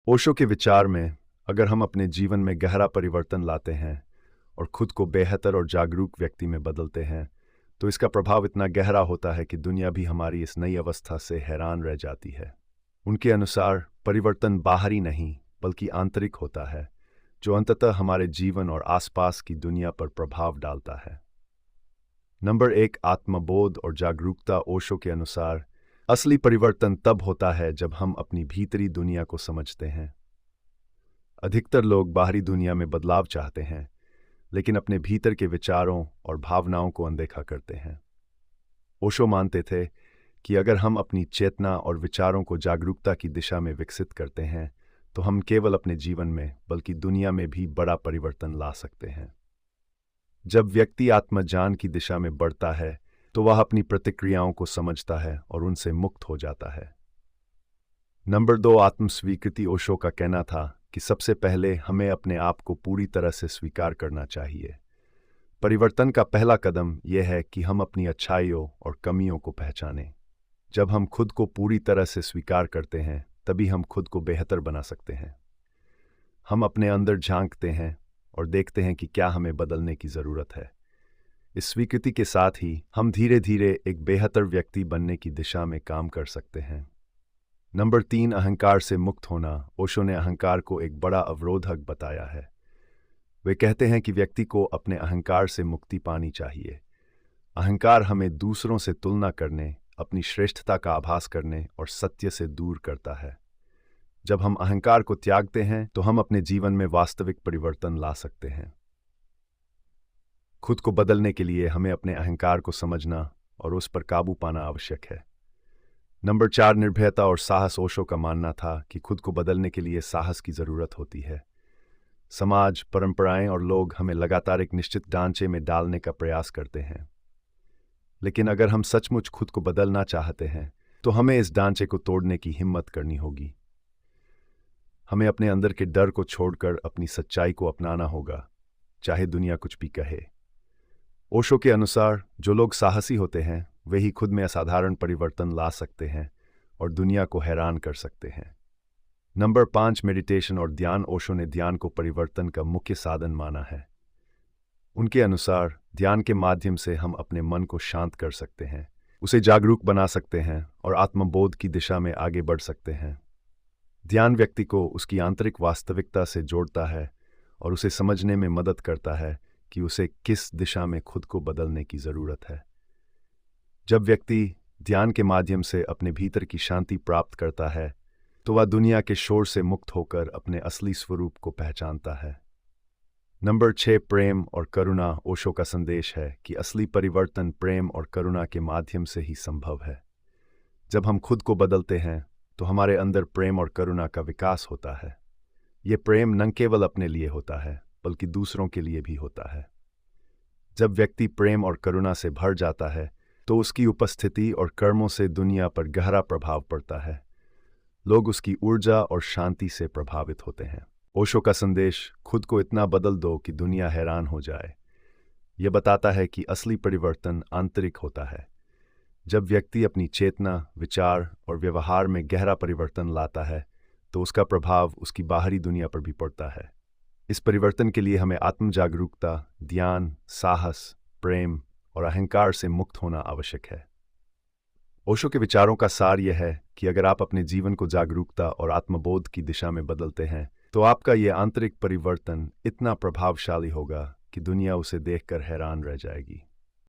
ओशो के विचार में अगर हम अपने जीवन में गहरा परिवर्तन लाते हैं और खुद को बेहतर और जागरूक व्यक्ति में बदलते हैं तो इसका प्रभाव इतना गहरा होता है कि दुनिया भी हमारी इस नई अवस्था से हैरान रह जाती है। उनके अनुसार परिवर्तन बाहरी नहीं बल्कि आंतरिक होता है, जो अंततः हमारे जीवन और आसपास की दुनिया पर प्रभाव डालता है। नंबर 1, आत्मबोध और जागरूकता। ओशो के अनुसार असली परिवर्तन तब होता है जब हम अपनी भीतरी दुनिया को समझते हैं। अधिकतर लोग बाहरी दुनिया में बदलाव चाहते हैं, लेकिन अपने भीतर के विचारों और भावनाओं को अनदेखा करते हैं। ओशो मानते थे कि अगर हम अपनी चेतना और विचारों को जागरूकता की दिशा में विकसित करते हैं तो हम केवल अपने जीवन में बल्कि दुनिया में भी बड़ा परिवर्तन ला सकते हैं। जब व्यक्ति आत्मज्ञान की दिशा में बढ़ता है तो वह अपनी प्रतिक्रियाओं को समझता है और उनसे मुक्त हो जाता है। नंबर 2, आत्मस्वीकृति। ओशो का कहना था कि सबसे पहले हमें अपने आप को पूरी तरह से स्वीकार करना चाहिए। परिवर्तन का पहला कदम यह है कि हम अपनी अच्छाइयों और कमियों को पहचानें। जब हम खुद को पूरी तरह से स्वीकार करते हैं तभी हम खुद को बेहतर बना सकते हैं। हम अपने अंदर झांकते हैं और देखते हैं कि क्या हमें बदलने की ज़रूरत है। इस स्वीकृति के साथ ही हम धीरे धीरे एक बेहतर व्यक्ति बनने की दिशा में काम कर सकते हैं। नंबर 3, अहंकार से मुक्त होना। ओशो ने अहंकार को एक बड़ा अवरोधक बताया है। वे कहते हैं कि व्यक्ति को अपने अहंकार से मुक्ति पानी चाहिए। अहंकार हमें दूसरों से तुलना करने, अपनी श्रेष्ठता का आभास करने और सत्य से दूर करता है। जब हम अहंकार को त्यागते हैं तो हम अपने जीवन में वास्तविक परिवर्तन ला सकते हैं। खुद को बदलने के लिए हमें अपने अहंकार को समझना और उस पर काबू पाना आवश्यक है। नंबर 4, निर्भयता और साहस। ओशो का मानना था कि खुद को बदलने के लिए साहस की ज़रूरत होती है। समाज, परंपराएं और लोग हमें लगातार एक निश्चित ढांचे में डालने का प्रयास करते हैं, लेकिन अगर हम सचमुच खुद को बदलना चाहते हैं तो हमें इस ढांचे को तोड़ने की हिम्मत करनी होगी। हमें अपने अंदर के डर को छोड़कर अपनी सच्चाई को अपनाना होगा, चाहे दुनिया कुछ भी कहे। ओशो के अनुसार जो लोग साहसी होते हैं वे ही खुद में असाधारण परिवर्तन ला सकते हैं और दुनिया को हैरान कर सकते हैं। नंबर 5, मेडिटेशन और ध्यान। ओशो ने ध्यान को परिवर्तन का मुख्य साधन माना है। उनके अनुसार ध्यान के माध्यम से हम अपने मन को शांत कर सकते हैं, उसे जागरूक बना सकते हैं और आत्मबोध की दिशा में आगे बढ़ सकते हैं। ध्यान व्यक्ति को उसकी आंतरिक वास्तविकता से जोड़ता है और उसे समझने में मदद करता है कि उसे किस दिशा में खुद को बदलने की ज़रूरत है। जब व्यक्ति ध्यान के माध्यम से अपने भीतर की शांति प्राप्त करता है तो वह दुनिया के शोर से मुक्त होकर अपने असली स्वरूप को पहचानता है। नंबर 6, प्रेम और करुणा। ओशो का संदेश है कि असली परिवर्तन प्रेम और करुणा के माध्यम से ही संभव है। जब हम खुद को बदलते हैं तो हमारे अंदर प्रेम और करुणा का विकास होता है। ये प्रेम न केवल अपने लिए होता है बल्कि दूसरों के लिए भी होता है। जब व्यक्ति प्रेम और करुणा से भर जाता है तो उसकी उपस्थिति और कर्मों से दुनिया पर गहरा प्रभाव पड़ता है। लोग उसकी ऊर्जा और शांति से प्रभावित होते हैं। ओशो का संदेश खुद को इतना बदल दो कि दुनिया हैरान हो जाए। यह बताता है कि असली परिवर्तन आंतरिक होता है। जब व्यक्ति अपनी चेतना, विचार और व्यवहार में गहरा परिवर्तन लाता है तो उसका प्रभाव उसकी बाहरी दुनिया पर भी पड़ता है। इस परिवर्तन के लिए हमें आत्म जागरूकता, ध्यान, साहस, प्रेम और अहंकार से मुक्त होना आवश्यक है। ओशो के विचारों का सार यह है कि अगर आप अपने जीवन को जागरूकता और आत्मबोध की दिशा में बदलते हैं तो आपका यह आंतरिक परिवर्तन इतना प्रभावशाली होगा कि दुनिया उसे देखकर हैरान रह जाएगी।